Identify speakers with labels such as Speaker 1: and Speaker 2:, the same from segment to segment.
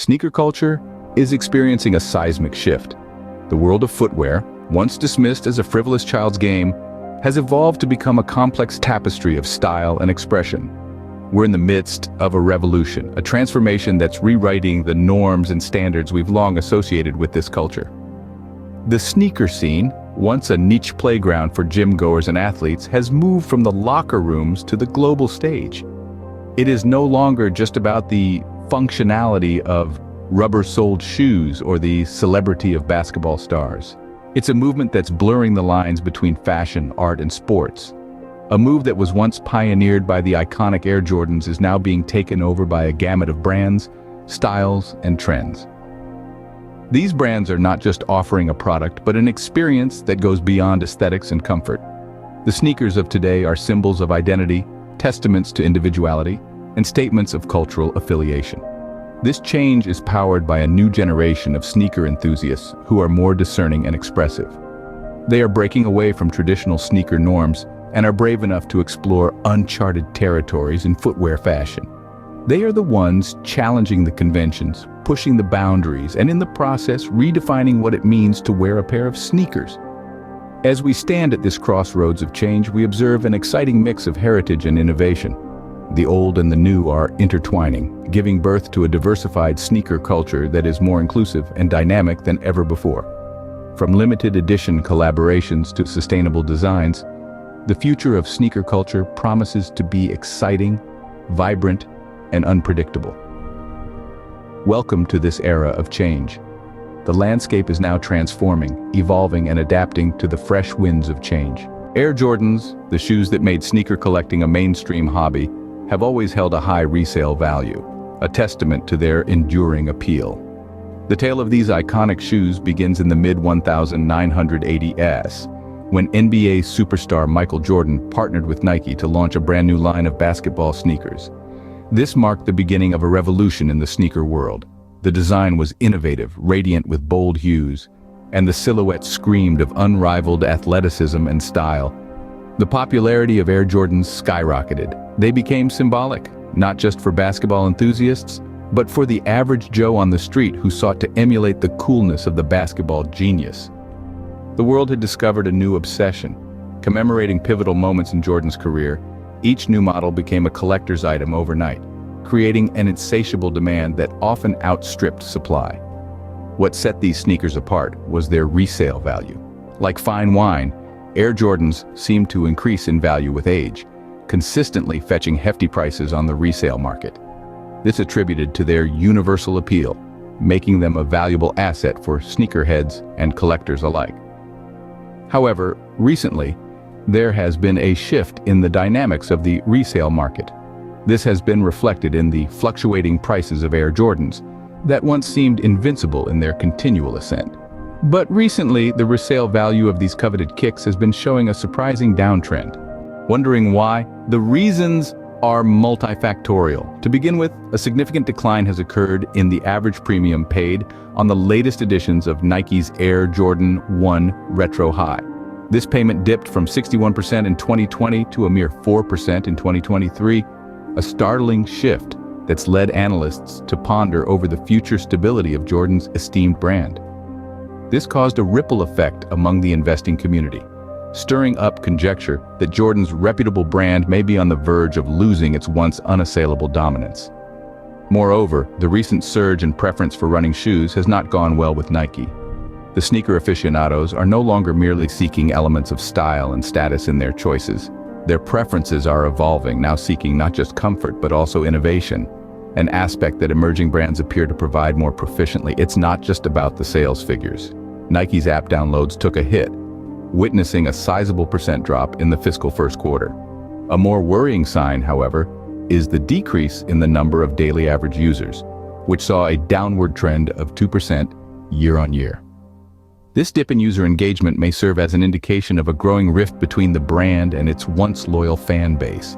Speaker 1: Sneaker culture is experiencing a seismic shift. The world of footwear, once dismissed as a frivolous child's game, has evolved to become a complex tapestry of style and expression. We're in the midst of a revolution, a transformation that's rewriting the norms and standards we've long associated with this culture. The sneaker scene, once a niche playground for gym-goers and athletes, has moved from the locker rooms to the global stage. It is no longer just about the functionality of rubber-soled shoes or the celebrity of basketball stars. It's a movement that's blurring the lines between fashion, art, and sports. A move that was once pioneered by the iconic Air Jordans is now being taken over by a gamut of brands, styles, and trends. These brands are not just offering a product, but an experience that goes beyond aesthetics and comfort. The sneakers of today are symbols of identity, testaments to individuality, and statements of cultural affiliation. This change is powered by a new generation of sneaker enthusiasts who are more discerning and expressive. They are breaking away from traditional sneaker norms and are brave enough to explore uncharted territories in footwear fashion. They are the ones challenging the conventions, pushing the boundaries, and in the process redefining what it means to wear a pair of sneakers. As we stand at this crossroads of change, we observe an exciting mix of heritage and innovation. The old and the new are intertwining, giving birth to a diversified sneaker culture that is more inclusive and dynamic than ever before. From limited edition collaborations to sustainable designs, the future of sneaker culture promises to be exciting, vibrant, and unpredictable. Welcome to this era of change. The landscape is now transforming, evolving, and adapting to the fresh winds of change. Air Jordans, the shoes that made sneaker collecting a mainstream hobby, have always held a high resale value, a testament to their enduring appeal. The tale of these iconic shoes begins in the mid-1980s, when NBA superstar Michael Jordan partnered with Nike to launch a brand new line of basketball sneakers. This marked the beginning of a revolution in the sneaker world. The design was innovative, radiant with bold hues, and the silhouette screamed of unrivaled athleticism and style. The popularity of Air Jordans skyrocketed. They became symbolic, not just for basketball enthusiasts, but for the average Joe on the street who sought to emulate the coolness of the basketball genius. The world had discovered a new obsession. Commemorating pivotal moments in Jordan's career, each new model became a collector's item overnight, creating an insatiable demand that often outstripped supply. What set these sneakers apart was their resale value. Like fine wine, Air Jordans seemed to increase in value with age, consistently fetching hefty prices on the resale market. This attributed to their universal appeal, making them a valuable asset for sneakerheads and collectors alike. However, recently, there has been a shift in the dynamics of the resale market. This has been reflected in the fluctuating prices of Air Jordans that once seemed invincible in their continual ascent. But recently, the resale value of these coveted kicks has been showing a surprising downtrend. Wondering why? The reasons are multifactorial. To begin with, a significant decline has occurred in the average premium paid on the latest editions of Nike's Air Jordan 1 Retro High. This payment dipped from 61% in 2020 to a mere 4% in 2023, a startling shift that's led analysts to ponder over the future stability of Jordan's esteemed brand. This caused a ripple effect among the investing community, stirring up conjecture that Jordan's reputable brand may be on the verge of losing its once unassailable dominance. Moreover, the recent surge in preference for running shoes has not gone well with Nike. The sneaker aficionados are no longer merely seeking elements of style and status in their choices. Their preferences are evolving, now seeking not just comfort but also innovation, an aspect that emerging brands appear to provide more proficiently. It's not just about the sales figures. Nike's app downloads took a hit, witnessing a sizable percent drop in the fiscal first quarter. A more worrying sign, however, is the decrease in the number of daily average users, which saw a downward trend of 2% year-on-year. This dip in user engagement may serve as an indication of a growing rift between the brand and its once loyal fan base.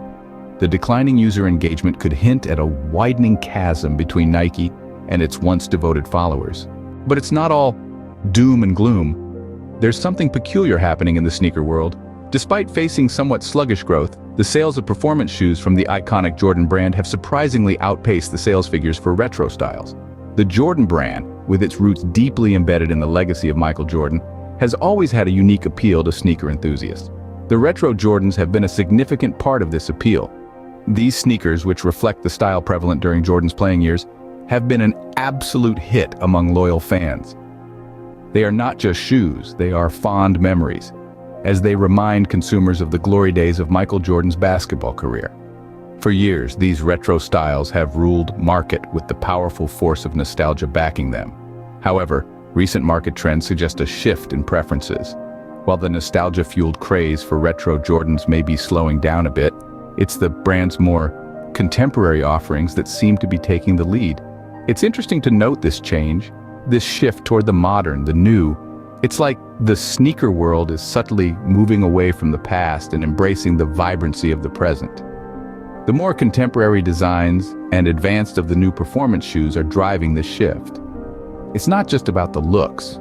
Speaker 1: The declining user engagement could hint at a widening chasm between Nike and its once devoted followers. But it's not all doom and gloom. There's something peculiar happening in the sneaker world. Despite facing somewhat sluggish growth, the sales of performance shoes from the iconic Jordan brand have surprisingly outpaced the sales figures for retro styles. The Jordan brand, with its roots deeply embedded in the legacy of Michael Jordan, has always had a unique appeal to sneaker enthusiasts. The retro Jordans have been a significant part of this appeal. These sneakers, which reflect the style prevalent during Jordan's playing years, have been an absolute hit among loyal fans. They are not just shoes, they are fond memories, as they remind consumers of the glory days of Michael Jordan's basketball career. For years, these retro styles have ruled market with the powerful force of nostalgia backing them. However, recent market trends suggest a shift in preferences. While the nostalgia-fueled craze for retro Jordans may be slowing down a bit, it's the brand's more contemporary offerings that seem to be taking the lead. It's interesting to note this change, this shift toward the modern, the new. It's like the sneaker world is subtly moving away from the past and embracing the vibrancy of the present. The more contemporary designs and advanced of the new performance shoes are driving this shift. It's not just about the looks.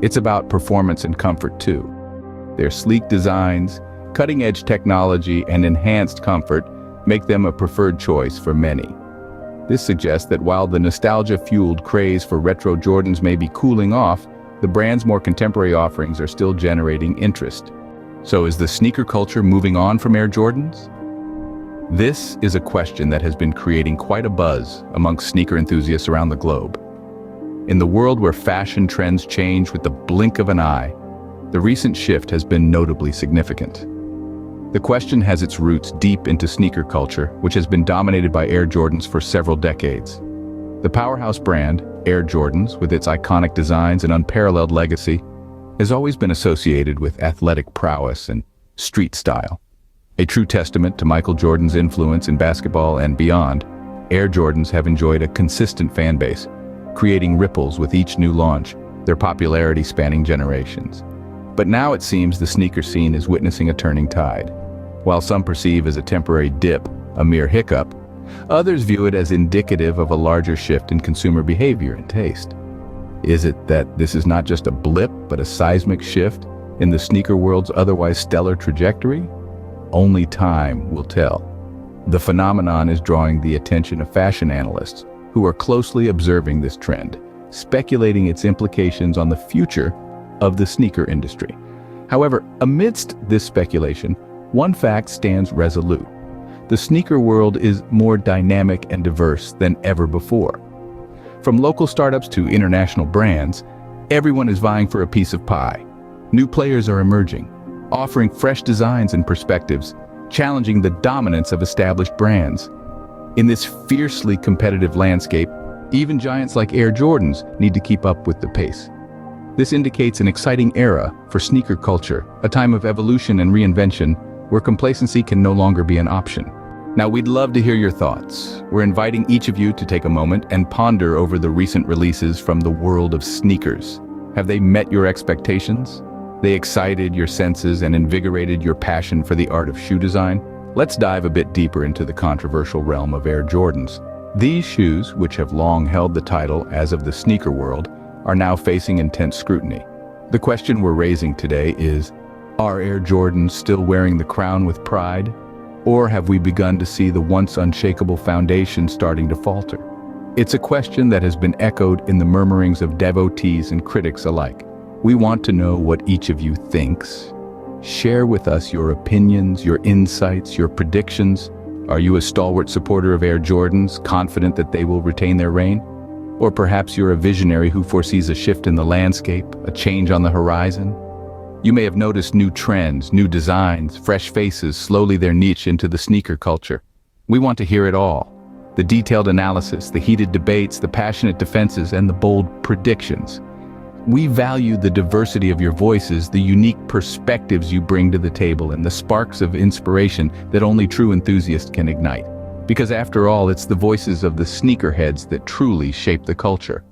Speaker 1: It's about performance and comfort too. Their sleek designs, cutting-edge technology, and enhanced comfort make them a preferred choice for many. This suggests that while the nostalgia-fueled craze for retro Jordans may be cooling off, the brand's more contemporary offerings are still generating interest. So is the sneaker culture moving on from Air Jordans? This is a question that has been creating quite a buzz amongst sneaker enthusiasts around the globe. In the world where fashion trends change with the blink of an eye, the recent shift has been notably significant. The question has its roots deep into sneaker culture, which has been dominated by Air Jordans for several decades. The powerhouse brand, Air Jordans, with its iconic designs and unparalleled legacy, has always been associated with athletic prowess and street style. A true testament to Michael Jordan's influence in basketball and beyond, Air Jordans have enjoyed a consistent fan base, creating ripples with each new launch, their popularity spanning generations. But now it seems the sneaker scene is witnessing a turning tide. While some perceive as a temporary dip, a mere hiccup, others view it as indicative of a larger shift in consumer behavior and taste. Is it that this is not just a blip, but a seismic shift in the sneaker world's otherwise stellar trajectory? Only time will tell. The phenomenon is drawing the attention of fashion analysts, who are closely observing this trend, speculating its implications on the future of the sneaker industry. However, amidst this speculation, one fact stands resolute. The sneaker world is more dynamic and diverse than ever before. From local startups to international brands, everyone is vying for a piece of pie. New players are emerging, offering fresh designs and perspectives, challenging the dominance of established brands. In this fiercely competitive landscape, even giants like Air Jordans need to keep up with the pace. This indicates an exciting era for sneaker culture, a time of evolution and reinvention where complacency can no longer be an option. Now, we'd love to hear your thoughts. We're inviting each of you to take a moment and ponder over the recent releases from the world of sneakers. Have they met your expectations? They excited your senses and invigorated your passion for the art of shoe design? Let's dive a bit deeper into the controversial realm of Air Jordans. These shoes, which have long held the title as of the sneaker world, are now facing intense scrutiny. The question we're raising today is, are Air Jordans still wearing the crown with pride? Or have we begun to see the once unshakable foundation starting to falter? It's a question that has been echoed in the murmurings of devotees and critics alike. We want to know what each of you thinks. Share with us your opinions, your insights, your predictions. Are you a stalwart supporter of Air Jordans, confident that they will retain their reign? Or perhaps you're a visionary who foresees a shift in the landscape, a change on the horizon? You may have noticed new trends, new designs, fresh faces slowly their niche into the sneaker culture. We want to hear it all. The detailed analysis, the heated debates, the passionate defenses, and the bold predictions. We value the diversity of your voices, the unique perspectives you bring to the table, and the sparks of inspiration that only true enthusiasts can ignite. Because after all, it's the voices of the sneakerheads that truly shape the culture.